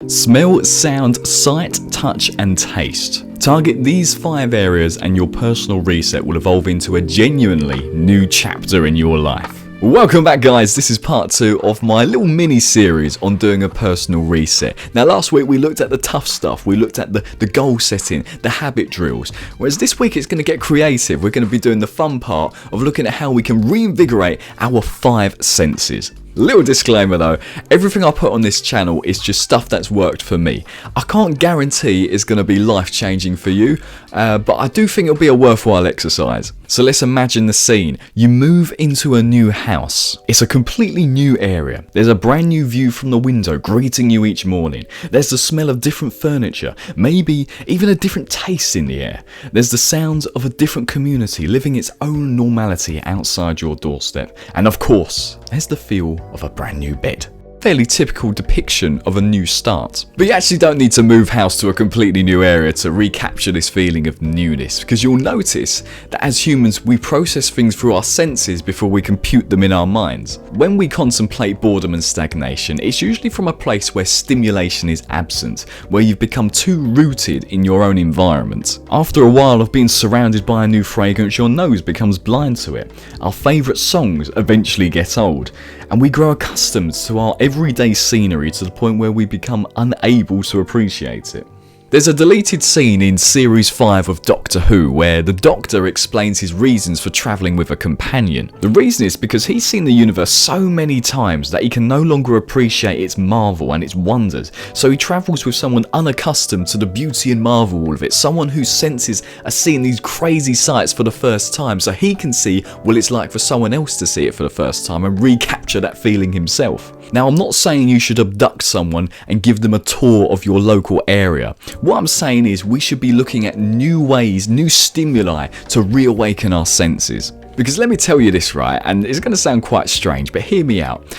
Smell, sound, sight, touch and taste. Target these 5 areas and your personal reset will evolve into a genuinely new chapter in your life. Welcome back guys, this is part 2 of my little mini series on doing a personal reset. Now last week we looked at the tough stuff, we looked at the goal setting, the habit drills, whereas this week it's going to get creative. We're going to be doing the fun part of looking at how we can reinvigorate our 5 senses. Little disclaimer though, everything I put on this channel is just stuff that's worked for me. I can't guarantee it's going to be life changing for you, but I do think it'll be a worthwhile exercise. So let's imagine the scene. You move into a new house. It's a completely new area. There's a brand new view from the window greeting you each morning. There's the smell of different furniture, maybe even a different taste in the air. There's the sounds of a different community living its own normality outside your doorstep. And of course, there's the feel of a brand new bed. Fairly typical depiction of a new start. But you actually don't need to move house to a completely new area to recapture this feeling of newness, because you'll notice that as humans we process things through our senses before we compute them in our minds. When we contemplate boredom and stagnation, it's usually from a place where stimulation is absent, where you've become too rooted in your own environment. After a while of being surrounded by a new fragrance, your nose becomes blind to it. Our favourite songs eventually get old, and we grow accustomed to our everyday scenery to the point where we become unable to appreciate it. There's a deleted scene in Series 5 of Doctor Who where the Doctor explains his reasons for travelling with a companion. The reason is because he's seen the universe so many times that he can no longer appreciate its marvel and its wonders, so he travels with someone unaccustomed to the beauty and marvel of it, someone whose senses are seeing these crazy sights for the first time, so he can see what it's like for someone else to see it for the first time and recapture that feeling himself. Now I'm not saying you should abduct someone and give them a tour of your local area. What I'm saying is we should be looking at new ways, new stimuli to reawaken our senses. Because let me tell you this, right, and it's going to sound quite strange, but hear me out.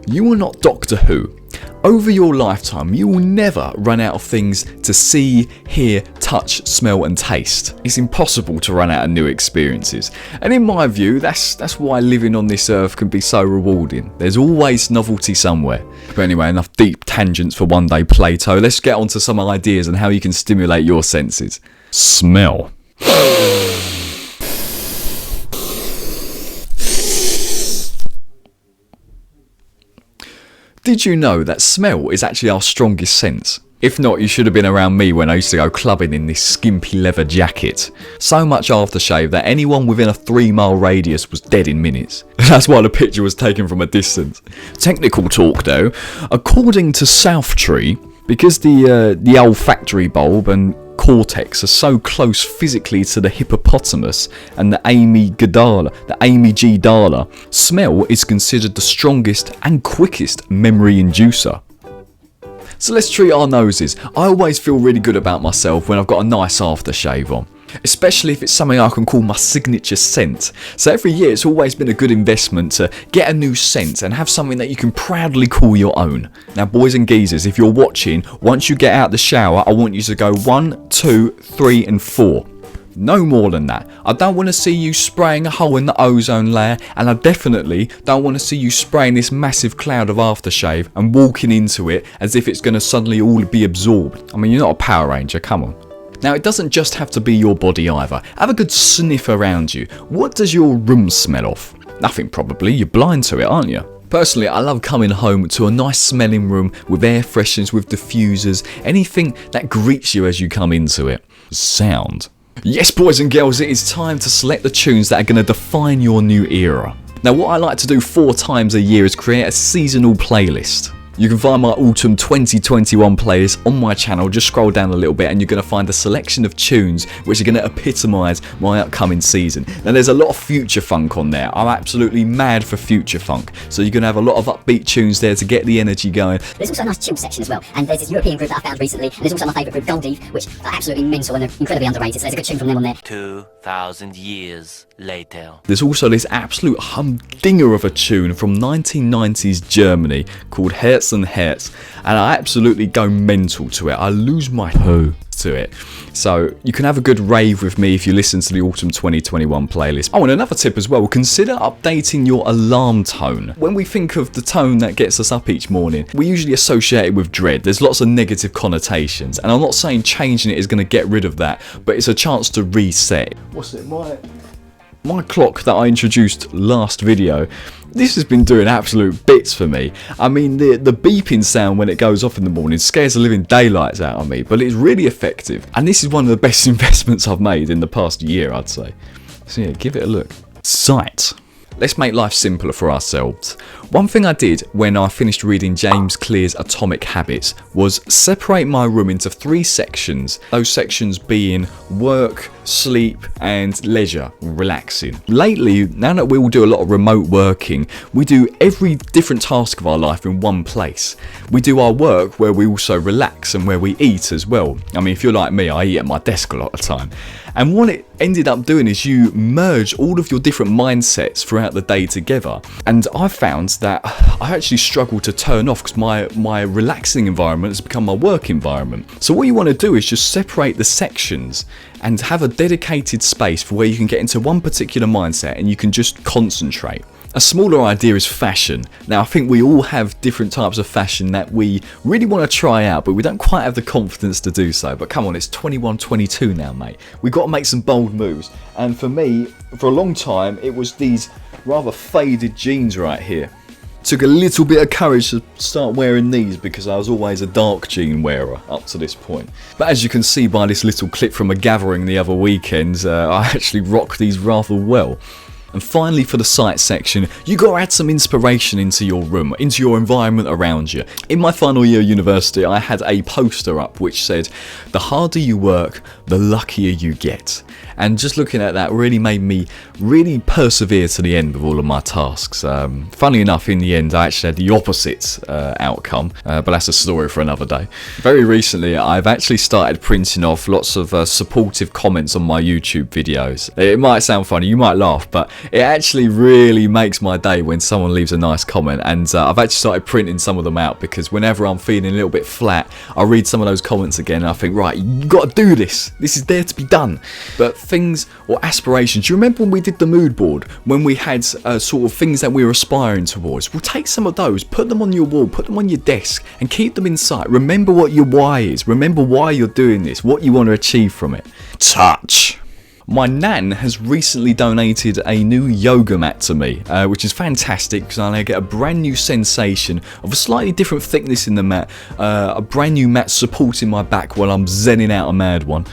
You are not Doctor Who. Over your lifetime, you will never run out of things to see, hear, touch, smell and taste. It's impossible to run out of new experiences. And in my view, that's why living on this earth can be so rewarding. There's always novelty somewhere. But anyway, enough deep tangents for one day, Plato. Let's get on to some ideas on how you can stimulate your senses. Smell. Did you know that smell is actually our strongest sense? If not, you should have been around me when I used to go clubbing in this skimpy leather jacket. So much aftershave that anyone within a 3-mile radius was dead in minutes. That's why the picture was taken from a distance. Technical talk though, according to Southtree, because the olfactory bulb and cortex are so close physically to the hippopotamus and the amygdala, smell is considered the strongest and quickest memory inducer. So let's treat our noses. I always feel really good about myself when I've got a nice aftershave on, especially if it's something I can call my signature scent. So every year it's always been a good investment to get a new scent and have something that you can proudly call your own. Now boys and geezers, if you're watching, once you get out the shower I want you to go 1, 2, 3 and 4. No more than that. I don't want to see you spraying a hole in the ozone layer, and I definitely don't want to see you spraying this massive cloud of aftershave and walking into it as if it's going to suddenly all be absorbed. I mean, you're not a Power Ranger, come on. Now it doesn't just have to be your body either. Have a good sniff around you. What does your room smell of? Nothing probably, you're blind to it, aren't you? Personally, I love coming home to a nice smelling room with air fresheners, with diffusers, anything that greets you as you come into it. Sound. Yes boys and girls, it is time to select the tunes that are going to define your new era. Now what I like to do 4 times a year is create a seasonal playlist. You can find my Autumn 2021 playlist on my channel. Just scroll down a little bit and you're going to find a selection of tunes which are going to epitomise my upcoming season. Now there's a lot of future funk on there. I'm absolutely mad for future funk. So you're going to have a lot of upbeat tunes there to get the energy going. There's also a nice chill section as well. And there's this European group that I found recently. And there's also my favourite group, Gold Eve, which are absolutely mental and they're incredibly underrated. So there's a good tune from them on there. 2,000 years later. There's also this absolute humdinger of a tune from 1990s Germany called Herz and Herz, and I absolutely go mental to it. I lose my poo. to it. So you can have a good rave with me if you listen to the Autumn 2021 playlist. Oh, and another tip as well, consider updating your alarm tone. When we think of the tone that gets us up each morning, we usually associate it with dread. There's lots of negative connotations, and I'm not saying changing it is going to get rid of that, but it's a chance to reset. What's it, my clock that I introduced last video, this has been doing absolute bits for me. I mean, the beeping sound when it goes off in the morning scares the living daylights out of me, but it's really effective. And this is one of the best investments I've made in the past year, I'd say. So yeah, give it a look. Sight. Let's make life simpler for ourselves. One thing I did when I finished reading James Clear's Atomic Habits was separate my room into 3 sections. Those sections being work, sleep and leisure, relaxing. Lately, now that we all do a lot of remote working, we do every different task of our life in one place. We do our work where we also relax and where we eat as well. I mean, if you're like me, I eat at my desk a lot of the time. And what it ended up doing is you merge all of your different mindsets throughout the day together. And I found that I actually struggle to turn off because my relaxing environment has become my work environment. So what you want to do is just separate the sections and have a dedicated space for where you can get into one particular mindset and you can just concentrate. A smaller idea is fashion. Now I think we all have different types of fashion that we really want to try out, but we don't quite have the confidence to do so. But come on, it's 21-22 now, mate. We've got to make some bold moves. And for me, for a long time, it was these rather faded jeans right here. Took a little bit of courage to start wearing these because I was always a dark jean wearer up to this point. But as you can see by this little clip from a gathering the other weekend, I actually rock these rather well. And finally, for the sight section, you got to add some inspiration into your room, into your environment around you. In my final year of university, I had a poster up which said, "The harder you work, the luckier you get." And just looking at that really made me really persevere to the end with all of my tasks. Funnily enough, in the end, I actually had the opposite outcome, but that's a story for another day. Very recently, I've actually started printing off lots of supportive comments on my YouTube videos. It might sound funny, you might laugh, but it actually really makes my day when someone leaves a nice comment. And I've actually started printing some of them out because whenever I'm feeling a little bit flat, I read some of those comments again and I think, right, you got to do this. This is there to be done. But things or aspirations, do you remember when we did the mood board, when we had sort of things that we were aspiring towards? Well, take some of those, put them on your wall, put them on your desk and keep them in sight. Remember what your why is. Remember why you're doing this, what you want to achieve from it. Touch. My nan has recently donated a new yoga mat to me, which is fantastic because I get a brand new sensation of a slightly different thickness in the mat, a brand new mat supporting my back while I'm zenning out a mad one.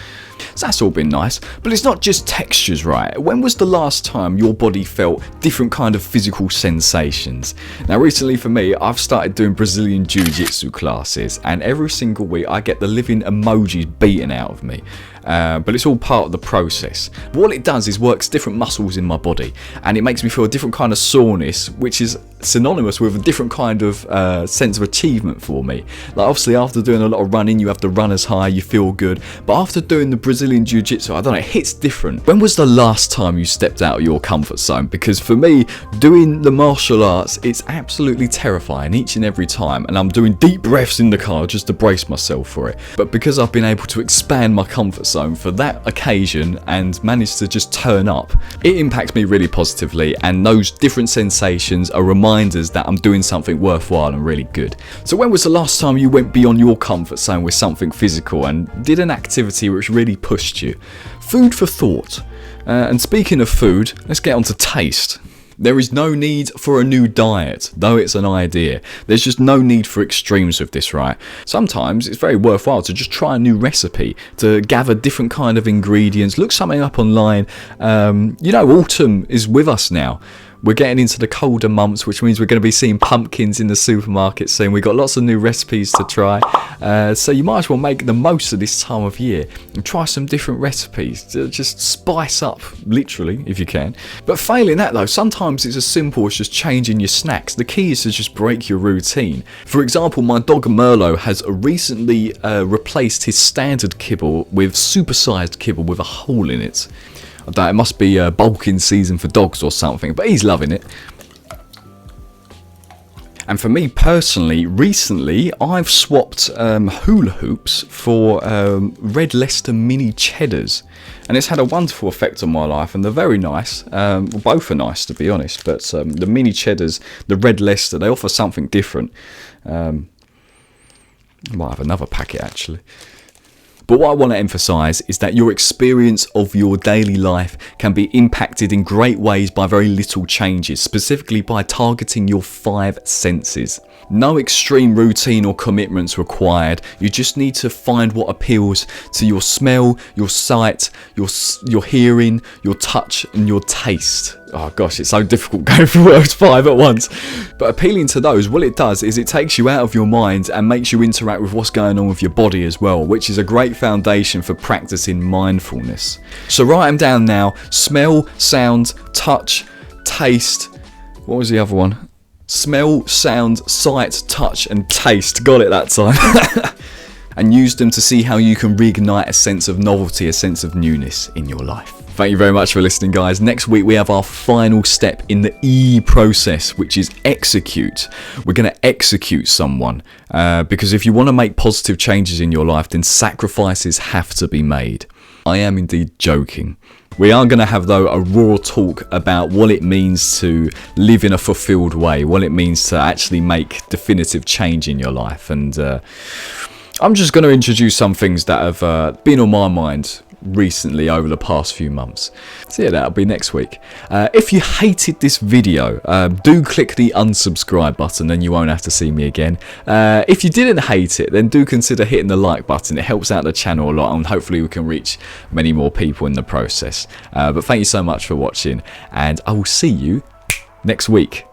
So that's all been nice, but it's not just textures, right? When was the last time your body felt different kind of physical sensations? Now recently for me, I've started doing Brazilian Jiu-Jitsu classes and every single week I get the living emojis beaten out of me. But it's all part of the process. What it does is works different muscles in my body and it makes me feel a different kind of soreness, which is synonymous with a different kind of sense of achievement for me. Like obviously after doing a lot of running, you have the runner's high, you feel good, but after doing the Brazilian Jiu-Jitsu, I don't know, it hits different. When was the last time you stepped out of your comfort zone? Because for me, doing the martial arts, it's absolutely terrifying each and every time, and I'm doing deep breaths in the car just to brace myself for it. But because I've been able to expand my comfort zone for that occasion and managed to just turn up, it impacts me really positively, and those different sensations are reminders that I'm doing something worthwhile and really good. So when was the last time you went beyond your comfort zone with something physical and did an activity which really pushed you? Food for thought. And speaking of food, let's get on to taste. There is no need for a new diet, though it's an idea. There's just no need for extremes with this, right? Sometimes it's very worthwhile to just try a new recipe, to gather different kind of ingredients, look something up online. You know, autumn is with us now. We're getting into the colder months, which means we're going to be seeing pumpkins in the supermarket soon. We've got lots of new recipes to try. So you might as well make the most of this time of year and try some different recipes to just spice up, literally, if you can. But failing that though, sometimes it's as simple as just changing your snacks. The key is to just break your routine. For example, my dog Merlot has recently replaced his standard kibble with supersized kibble with a hole in it. I don't know, it must be bulking season for dogs or something, but he's loving it. And for me personally, recently I've swapped hula hoops for red Leicester mini cheddars, and it's had a wonderful effect on my life, and they're very nice. Both are nice, to be honest, but the mini cheddars, the red Leicester, they offer something different. I might have another packet actually. But what I want to emphasise is that your experience of your daily life can be impacted in great ways by very little changes, specifically by targeting your 5 senses. No extreme routine or commitments required. You just need to find what appeals to your smell, your sight, your hearing, your touch and your taste. Oh gosh, it's so difficult going through those 5 at once. But appealing to those, what it does is it takes you out of your mind and makes you interact with what's going on with your body as well, which is a great foundation for practicing mindfulness. So write them down now. Smell, sound, touch, taste. What was the other one? Smell, sound, sight, touch and taste. Got it that time. And use them to see how you can reignite a sense of novelty, a sense of newness in your life. Thank you very much for listening, guys. Next week we have our final step in the E process, which is execute. We're going to execute someone because if you want to make positive changes in your life, then sacrifices have to be made. I am indeed joking. We are going to have, though, a raw talk about what it means to live in a fulfilled way, what it means to actually make definitive change in your life. And I'm just going to introduce some things that have been on my mind recently over the past few months. So yeah, that'll be next week. If you hated this video, do click the unsubscribe button, then you won't have to see me again. If you didn't hate it, then do consider hitting the like button. It helps out the channel a lot, and hopefully we can reach many more people in the process. But thank you so much for watching, and I will see you next week.